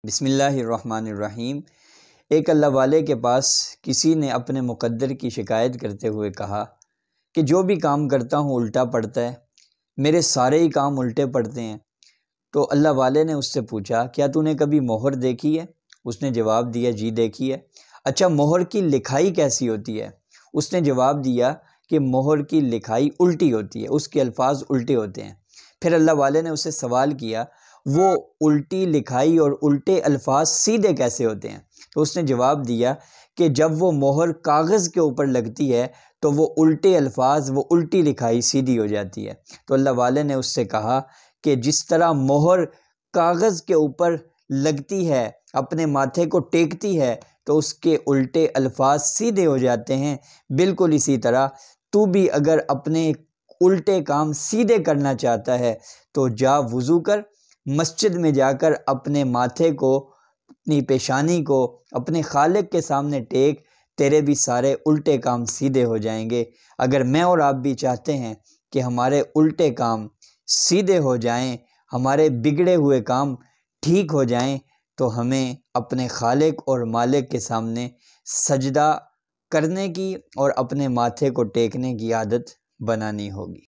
بسم اللہ الرحمن الرحیم۔ ایک اللہ والے کے پاس کسی نے اپنے مقدر کی شکایت کرتے ہوئے کہا کہ جو بھی کام کرتا ہوں الٹا پڑتا ہے، میرے سارے ہی کام الٹے پڑتے ہیں۔ تو اللہ والے نے اس سے پوچھا، کیا تو نے کبھی مہر دیکھی ہے؟ اس نے جواب دیا، جی دیکھی ہے۔ اچھا، مہر کی لکھائی کیسی ہوتی ہے؟ اس نے جواب دیا کہ مہر کی لکھائی الٹی ہوتی ہے، اس کے الفاظ الٹے ہوتے ہیں۔ پھر اللہ والے نے اسے سوال کیا، وہ الٹی لکھائی اور الٹے الفاظ سیدھے کیسے ہوتے ہیں؟ تو اس نے جواب دیا کہ جب وہ مہر کاغذ کے اوپر لگتی ہے تو وہ الٹے الفاظ، وہ الٹی لکھائی سیدھی ہو جاتی ہے۔ تو اللہ والے نے اس سے کہا کہ جس طرح مہر کاغذ کے اوپر لگتی ہے، اپنے ماتھے کو ٹیکتی ہے تو اس کے الٹے الفاظ سیدھے ہو جاتے ہیں، بالکل اسی طرح تو بھی اگر اپنے الٹے کام سیدھے کرنا چاہتا ہے تو جا وضو کر، مسجد میں جا کر اپنے ماتھے کو، اپنی پیشانی کو اپنے خالق کے سامنے ٹیک، تیرے بھی سارے الٹے کام سیدھے ہو جائیں گے۔ اگر میں اور آپ بھی چاہتے ہیں کہ ہمارے الٹے کام سیدھے ہو جائیں، ہمارے بگڑے ہوئے کام ٹھیک ہو جائیں، تو ہمیں اپنے خالق اور مالک کے سامنے سجدہ کرنے کی اور اپنے ماتھے کو ٹیکنے کی عادت بنانی ہوگی۔